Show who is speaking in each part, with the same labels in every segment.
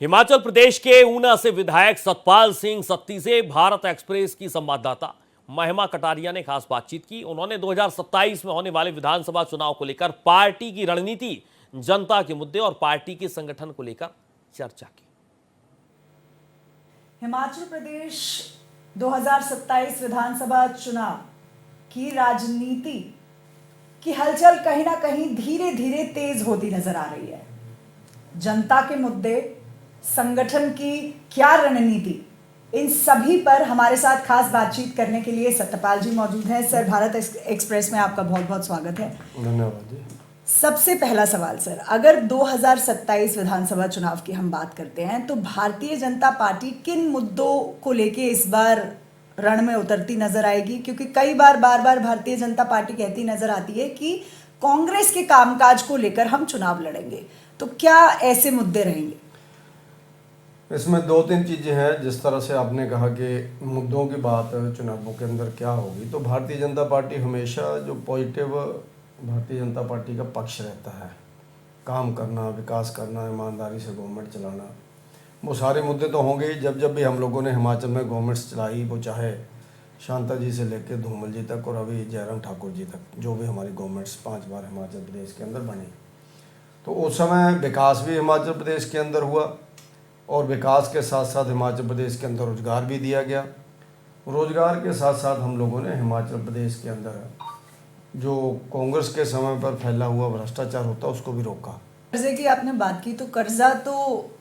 Speaker 1: हिमाचल प्रदेश के ऊना से विधायक सतपाल सिंह सत्ती से भारत एक्सप्रेस की संवाददाता महिमा कटारिया ने खास बातचीत की। उन्होंने 2027 में होने वाले विधानसभा चुनाव को लेकर पार्टी की रणनीति, जनता के मुद्दे और पार्टी के संगठन को लेकर चर्चा की।
Speaker 2: हिमाचल प्रदेश 2027 विधानसभा चुनाव की राजनीति की हलचल कहीं ना कहीं धीरे धीरे तेज होती नजर आ रही है। जनता के मुद्दे, संगठन की क्या रणनीति, इन सभी पर हमारे साथ खास बातचीत करने के लिए सतपाल जी मौजूद हैं। सर, भारत एक्सप्रेस में आपका बहुत बहुत स्वागत है।
Speaker 3: धन्यवाद जी।
Speaker 2: सबसे पहला सवाल सर, अगर 2027 विधानसभा चुनाव की हम बात करते हैं तो भारतीय जनता पार्टी किन मुद्दों को लेके इस बार रण में उतरती नजर आएगी? क्योंकि कई बार बार भारतीय जनता पार्टी कहती नजर आती है कि कांग्रेस के कामकाज को लेकर हम चुनाव लड़ेंगे, तो क्या ऐसे मुद्दे रहेंगे?
Speaker 3: इसमें दो तीन चीज़ें हैं। जिस तरह से आपने कहा कि मुद्दों की बात चुनावों के अंदर क्या होगी, तो भारतीय जनता पार्टी हमेशा जो पॉजिटिव भारतीय जनता पार्टी का पक्ष रहता है, काम करना, विकास करना, ईमानदारी से गवर्नमेंट चलाना, वो सारे मुद्दे तो होंगे ही। जब भी हम लोगों ने हिमाचल में गवर्नमेंट्स चलाई, वो चाहे शांता जी से लेकर धूमल जी तक और अभी जयराम ठाकुर जी तक, जो भी हमारी गवर्नमेंट्स 5 बार हिमाचल प्रदेश के अंदर बनी, तो उस समय विकास भी हिमाचल प्रदेश के अंदर हुआ और विकास के साथ साथ हिमाचल प्रदेश के अंदर रोजगार भी दिया गया। रोजगार के साथ साथ हम लोगों ने हिमाचल प्रदेश के अंदर जो कांग्रेस के समय पर फैला हुआ भ्रष्टाचार होता उसको भी रोका।
Speaker 2: कर्जे की आपने बात की, तो कर्जा तो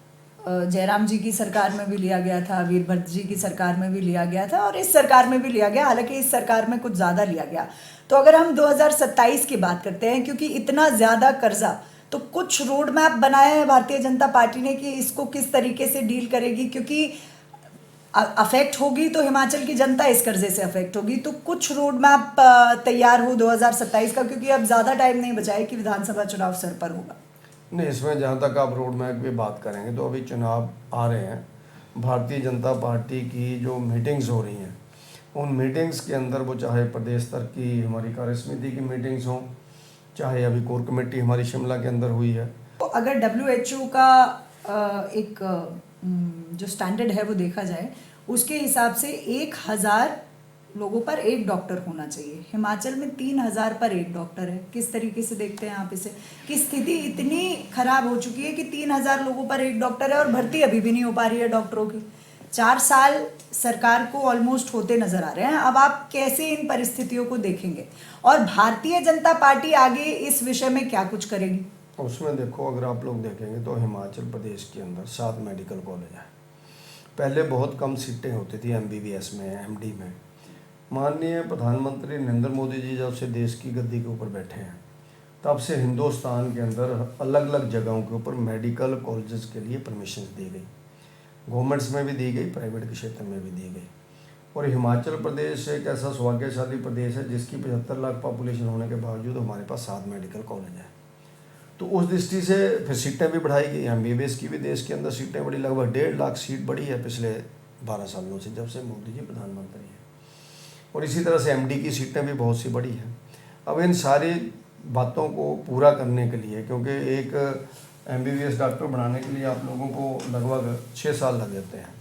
Speaker 2: जयराम जी की सरकार में भी लिया गया था, वीरभद्र जी की सरकार में भी लिया गया था और इस सरकार में भी लिया गया, हालांकि इस सरकार में कुछ ज़्यादा लिया गया। तो अगर हम 2027 की बात करते हैं, क्योंकि इतना ज़्यादा कर्जा, तो कुछ रोड मैप बनाया है भारतीय जनता पार्टी ने कि इसको किस तरीके से डील करेगी? क्योंकि अफेक्ट होगी तो हिमाचल की जनता इस कर्जे से अफेक्ट होगी, तो कुछ रोड मैप तैयार हो 2027 का, क्योंकि अब ज़्यादा टाइम नहीं बचा है कि विधानसभा चुनाव सर पर होगा।
Speaker 3: नहीं, इसमें जहाँ तक आप रोड मैप की बात करेंगे तो अभी चुनाव आ रहे हैं। भारतीय जनता पार्टी की जो मीटिंग्स हो रही हैं, उन मीटिंग्स के अंदर वो चाहे प्रदेश स्तर की हमारी कार्यसमिति की मीटिंग्स हों, चाहे अभी कोर कमेटी हमारी शिमला के अंदर हुई है।
Speaker 2: तो अगर WHO का एक जो स्टैंडर्ड है वो देखा जाए, उसके हिसाब से 1000 लोगों पर एक डॉक्टर होना चाहिए। हिमाचल में 3000 पर एक डॉक्टर है। किस तरीके से देखते हैं आप इसे कि स्थिति इतनी खराब हो चुकी है कि 3000 लोगों पर एक डॉक्टर है और भर्ती अभी भी नहीं हो पा रही है डॉक्टरों की। 4 साल सरकार को ऑलमोस्ट होते नजर आ रहे हैं। अब आप कैसे इन परिस्थितियों को देखेंगे और भारतीय जनता पार्टी आगे इस विषय में क्या कुछ करेगी?
Speaker 3: उसमें देखो, अगर आप लोग देखेंगे तो हिमाचल प्रदेश के अंदर 7 मेडिकल कॉलेज है। पहले बहुत कम सीटें होती थी MBBS में, MD में। माननीय प्रधानमंत्री नरेंद्र मोदी जी जब से देश की गद्दी के ऊपर बैठे हैं, तब से हिंदुस्तान के अंदर अलग अलग जगहों के ऊपर मेडिकल कॉलेजेस के लिए परमिशन दी गई। गवर्नमेंट्स में भी दी गई, प्राइवेट के क्षेत्र में भी दी गई। और हिमाचल प्रदेश एक ऐसा सौभाग्यशाली प्रदेश है जिसकी 75 लाख पॉपुलेशन होने के बावजूद हमारे पास 7 मेडिकल कॉलेज है। तो उस दृष्टि से फिर सीटें भी बढ़ाई गई। MBBS की भी देश के अंदर सीटें बढ़ी, लगभग 1.5 लाख सीट बढ़ी है पिछले 12 सालों से, जब से मोदी जी प्रधानमंत्री हैं। और इसी तरह से MD की सीटें भी बहुत सी बढ़ी हैं। अब इन सारी बातों को पूरा करने के लिए, क्योंकि एक MBBS डॉक्टर बनाने के लिए आप लोगों को लगभग 6 साल लग जाते हैं।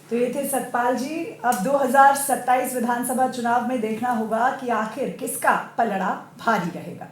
Speaker 2: तो ये थे सतपाल जी। अब 2027 विधानसभा चुनाव में देखना होगा कि आखिर किसका पलड़ा भारी रहेगा।